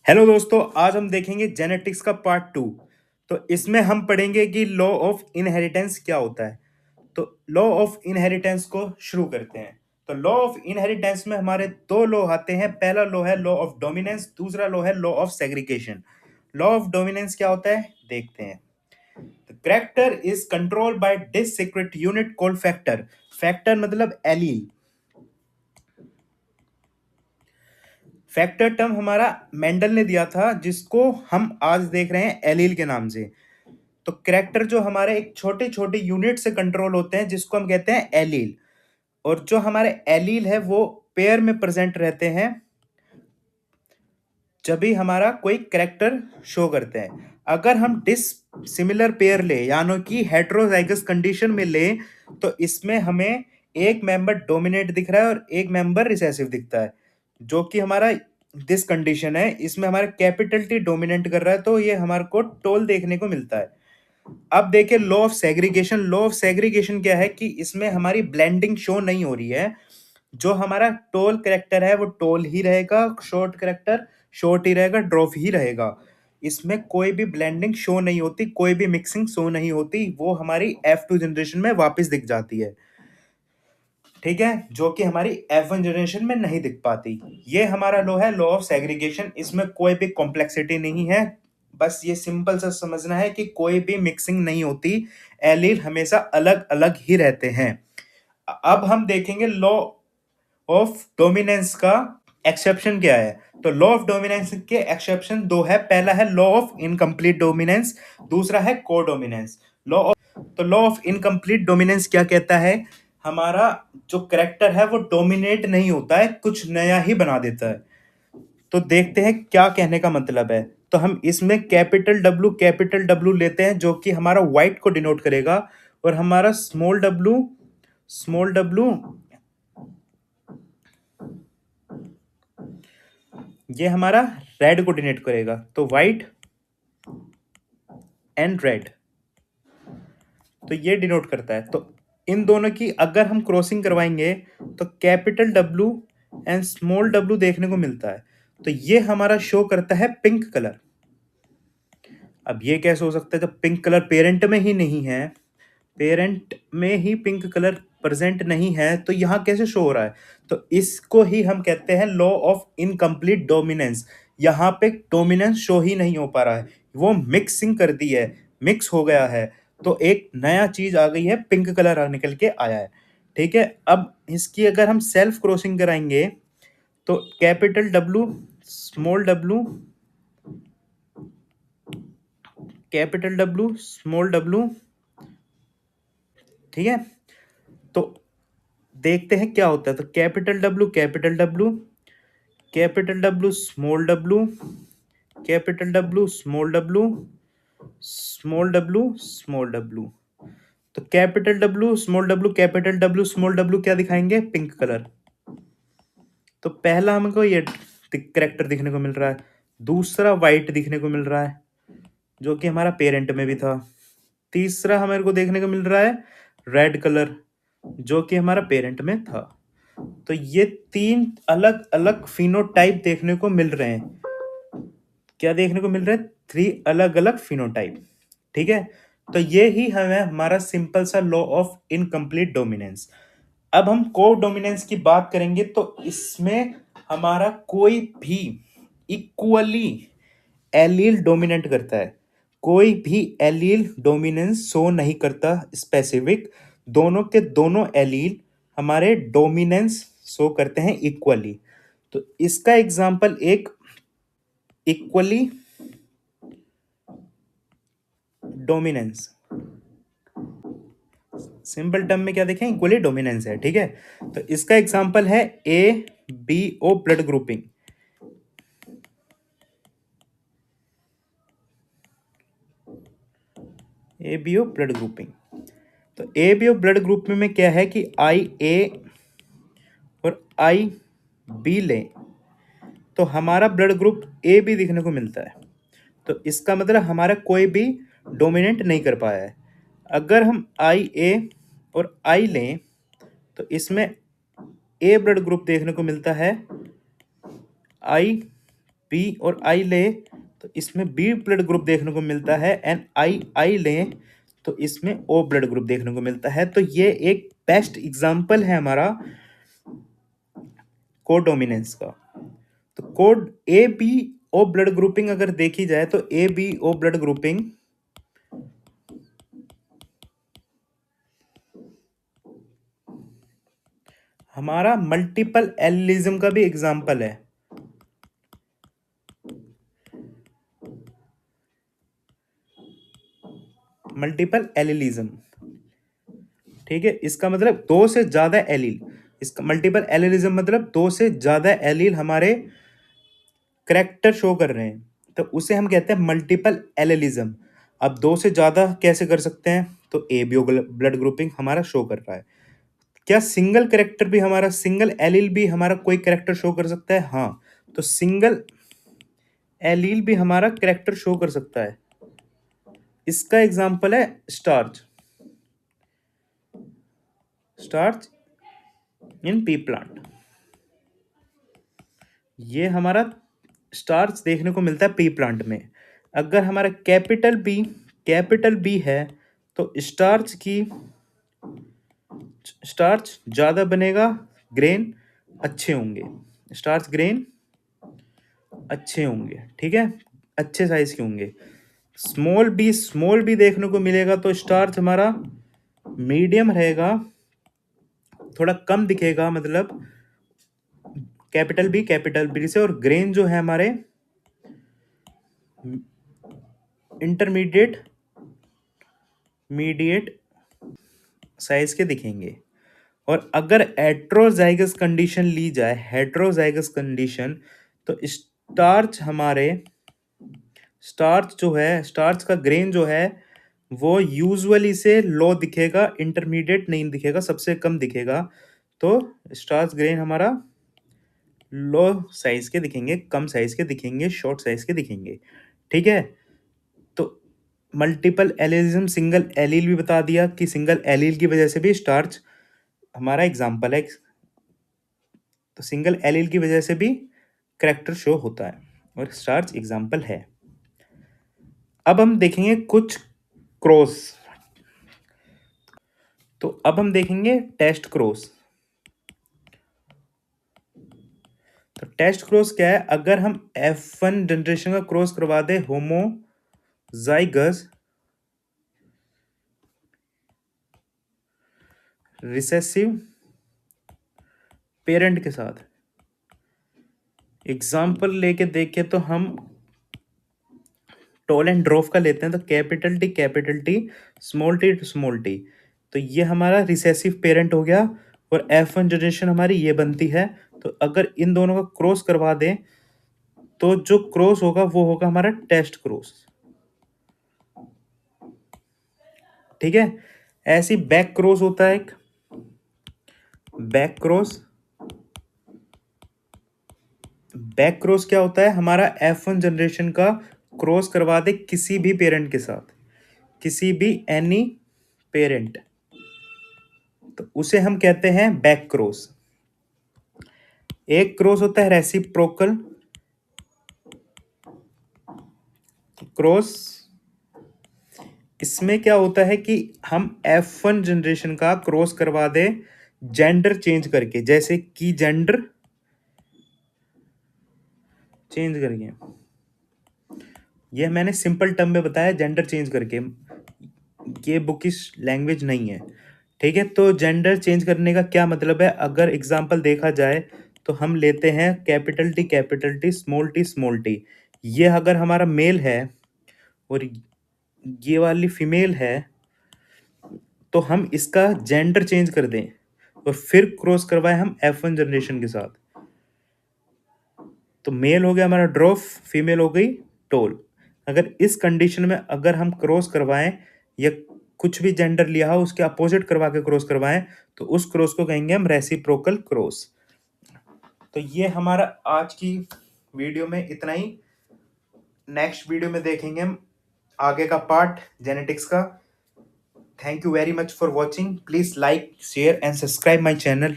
Hello दोस्तों, आज हम देखेंगे जेनेटिक्स का पार्ट 2। तो इसमें हम पढ़ेंगे कि लॉ ऑफ इनहेरिटेंस क्या होता है। तो लॉ ऑफ इनहेरिटेंस को शुरू करते हैं। तो लॉ ऑफ इनहेरिटेंस में हमारे दो लॉ आते हैं। पहला लॉ है लॉ ऑफ डोमिनेंस, दूसरा लॉ है law of segregation. Law of dominance क्या होता है देखते हैं। The character is controlled by this secret unit called factor. Factor मतलब एलील। फैक्टर टर्म हमारा मेंडल ने दिया था, जिसको हम आज देख रहे हैं एलील के नाम से। तो कैरेक्टर जो हमारे एक छोटे छोटे यूनिट से कंट्रोल होते हैं, जिसको हम कहते हैं एलील। और जो हमारे एलील है वो पेयर में प्रेजेंट रहते हैं जब भी हमारा कोई कैरेक्टर शो करते हैं। अगर हम डिस सिमिलर पेयर ले यानी कि हेट्रोजाइगस कंडीशन में ले, तो इसमें हमें एक मेंबर डोमिनेट दिख रहा है और एक मेंबर रिसेसिव दिखता है। जो कि हमारा दिस कंडीशन है, इसमें हमारा कैपिटल टी डोमिनेट कर रहा है, तो ये हमारे को टोल देखने को मिलता है। अब देखिए law of segregation. Law of segregation क्या है कि इसमें हमारी ब्लेंडिंग शो नहीं हो रही है। जो हमारा टोल करेक्टर है वो टोल ही रहेगा, शॉर्ट करेक्टर शॉर्ट ही रहेगा, ड्रॉप ही रहेगा। इसमें कोई भी ब्लेंडिंग शो नहीं होती, कोई भी मिक्सिंग शो नहीं होती। वो हमारी F2 जनरेशन में वापस दिख जाती है, ठीक है, जो कि हमारी F1 जनरेशन में नहीं दिख पाती। ये हमारा लॉ है लॉ ऑफ सेग्रीगेशन। इसमें कोई भी कॉम्प्लेक्सिटी नहीं है, बस ये सिंपल सा समझना है कि कोई भी मिक्सिंग नहीं होती, एलील हमेशा अलग अलग ही रहते हैं। अब हम देखेंगे लॉ ऑफ डोमिनेंस का एक्सेप्शन क्या है। तो लॉ ऑफ डोमिनेंस के एक्सेप्शन दो है। पहला है लॉ ऑफ इनकम्प्लीट डोमिनेंस, दूसरा है कोडोमिनेंस। लॉ ऑफ तो लॉ ऑफ इनकम्प्लीट डोमिनेंस क्या कहता है, हमारा जो करेक्टर है वो डोमिनेट नहीं होता है, कुछ नया ही बना देता है। तो देखते हैं क्या कहने का मतलब है। तो हम इसमें कैपिटल डब्ल्यू लेते हैं, जो कि हमारा वाइट को डिनोट करेगा, और हमारा स्मॉल डब्ल्यू ये हमारा रेड को डिनोट करेगा। तो वाइट एंड रेड, तो ये डिनोट करता है। तो इन दोनों की अगर हम क्रॉसिंग करवाएंगे तो capital W and small W देखने को मिलता है। तो ये हमारा शो करता है पिंक कलर। अब ये कैसे हो सकता है जब पिंक कलर पेरेंट में ही नहीं है, पेरेंट में ही पिंक कलर प्रेजेंट नहीं है, तो यहाँ कैसे शो हो रहा है। तो इसको ही हम कहते हैं लॉ ऑफ इनकम्प्लीट डोमिनेंस। यहाँ पे डोमिनेंस शो ही नहीं हो पा रहा है, वो मिक्सिंग कर दी है, मिक्स हो गया है। तो एक नया चीज आ गई है, पिंक कलर निकल के आया है, ठीक है। अब इसकी अगर हम सेल्फ क्रॉसिंग कराएंगे तो capital W small W capital W small W, ठीक है। तो देखते हैं क्या होता है। तो capital W capital W capital W small W capital W small W small W small W. तो capital W small W capital W small W क्या दिखाएंगे, पिंक कलर। तो पहला हमको ये करेक्टर दिखने को मिल रहा है, दूसरा वाइट दिखने को मिल रहा है, जो कि हमारा पेरेंट में भी था। तीसरा हमारे को देखने को मिल रहा है रेड कलर, जो कि हमारा पेरेंट में था। तो ये तीन अलग अलग फिनोटाइप देखने को मिल रहे हैं। क्या देखने को मिल रहा है, थ्री अलग अलग फिनोटाइप, ठीक है। तो ये ही हमें हमारा सिंपल सा लॉ ऑफ इनकम्प्लीट डोमिनेंस। अब हम को डोमिनेंस की बात करेंगे तो इसमें हमारा कोई भी इक्वली एलील डोमिनेट करता है, कोई भी एलील डोमिनेंस शो नहीं करता स्पेसिफिक। दोनों के दोनों एलील हमारे डोमिनेंस शो करते हैं इक्वली। तो इसका एग्जांपल एक इक्वली डोमिनेंस, सिंपल टर्म में क्या देखें, इक्वली डोमिनेंस है, ठीक है। तो इसका एग्जांपल है A B O blood grouping. A B O blood grouping. तो A B O blood group में क्या है कि आई ए और आई बी लें तो हमारा ब्लड ग्रुप ए बी दिखने को मिलता है। तो इसका मतलब हमारा कोई भी डोमिनेट नहीं कर पाया है। अगर हम आई ए और आई लें तो इसमें ए ब्लड ग्रुप देखने को मिलता है, आई बी और आई ले तो इसमें बी ब्लड ग्रुप देखने को मिलता है, एंड आई लें तो इसमें ओ ब्लड ग्रुप देखने को मिलता है। तो ये एक बेस्ट एग्जांपल है हमारा कोडोमिनेंस का। तो code A B O blood grouping अगर देखी जाए तो A B O blood grouping हमारा मल्टीपल एलिलिज्म का भी एग्जांपल है। मल्टीपल एलिलिज्म, ठीक है, इसका मतलब दो से ज्यादा एलील। इसका मल्टीपल एलिलिज्म मतलब दो से ज्यादा एलील हमारे करेक्टर शो कर रहे हैं, तो उसे हम कहते हैं मल्टीपल एलिलिज्म। अब दो से ज्यादा कैसे कर सकते हैं, तो एबीओ ब्लड ग्रुपिंग हमारा शो कर रहा है। क्या सिंगल करेक्टर भी हमारा, सिंगल एलील भी हमारा कोई करेक्टर शो कर सकता है? हाँ, तो सिंगल एलील भी हमारा करेक्टर शो कर सकता है। इसका एग्जांपल है starch, starch in P plant. ये हमारा स्टार्च देखने को मिलता है पी प्लांट में। अगर हमारा कैपिटल बी है तो स्टार्च ज्यादा बनेगा, ग्रेन अच्छे होंगे, स्टार्च ग्रेन अच्छे होंगे, ठीक है, अच्छे साइज के होंगे। स्मॉल बी देखने को मिलेगा तो स्टार्च हमारा मीडियम रहेगा, थोड़ा कम दिखेगा, मतलब कैपिटल बी से, और ग्रेन जो है हमारे इंटरमीडिएट मीडिएट साइज के दिखेंगे। और अगर हेट्रोजाइगस कंडीशन ली जाए, हेट्रोजाइगस कंडीशन, तो स्टार्च जो है, स्टार्च का ग्रेन जो है वो यूजुअली से लो दिखेगा, इंटरमीडिएट नहीं दिखेगा, सबसे कम दिखेगा। तो स्टार्च ग्रेन हमारा लो साइज के दिखेंगे, कम साइज के दिखेंगे, शॉर्ट साइज के दिखेंगे, ठीक है। तो मल्टीपल एलिलिज्म, सिंगल एलील भी बता दिया कि सिंगल एलील की वजह से भी स्टार्च हमारा एग्जाम्पल है। तो सिंगल एलील की वजह से भी करेक्टर शो होता है और स्टार्च एग्जाम्पल है। अब हम देखेंगे कुछ क्रॉस। तो अब हम देखेंगे टेस्ट क्रॉस। तो टेस्ट क्रॉस क्या है? अगर हम F1 जनरेशन का क्रॉस करवा दे होमोजाइगस रिसेसिव पेरेंट के साथ, एग्जाम्पल लेके देखें तो हम टॉल एंड ड्रॉफ का लेते हैं, तो कैपिटल टी स्मॉल टी, तो ये हमारा रिसेसिव पेरेंट हो गया, और F1 जनरेशन हमारी ये बनती है। तो अगर इन दोनों का क्रॉस करवा दें तो जो क्रॉस होगा वो होगा हमारा टेस्ट क्रॉस, ठीक है। ऐसी बैक क्रॉस होता है एक, बैक क्रॉस क्या होता है? हमारा F1 जनरेशन का क्रॉस करवा दे किसी भी पेरेंट के साथ, किसी भी एनी पेरेंट, तो उसे हम कहते हैं बैक क्रॉस। एक क्रॉस होता है रेसिप्रोकल क्रॉस। इसमें क्या होता है कि हम F1 जनरेशन का क्रॉस करवा दे जेंडर चेंज करके, जैसे कि जेंडर चेंज करके, यह मैंने सिंपल टर्म में बताया, जेंडर चेंज करके, ये बुकिश लैंग्वेज नहीं है, ठीक है। तो जेंडर चेंज करने का क्या मतलब है? अगर एग्जांपल देखा जाए तो हम लेते हैं कैपिटल टी स्मॉल टी। ये अगर हमारा मेल है और ये वाली फीमेल है, तो हम इसका जेंडर चेंज कर दें और फिर क्रॉस करवाएं हम F1 जनरेशन के साथ, तो मेल हो गया हमारा ड्रॉफ, फीमेल हो गई टोल। अगर इस कंडीशन में अगर हम क्रॉस करवाएं या कुछ भी जेंडर लिया हो उसके अपोजिट करवा के क्रॉस करवाएं, तो उस क्रॉस को कहेंगे हम रेसिप्रोकल क्रॉस। तो ये हमारा आज की वीडियो में इतना ही। नेक्स्ट वीडियो में देखेंगे हम आगे का पार्ट जेनेटिक्स का। Thank you very much for watching. Please like, share and subscribe my channel.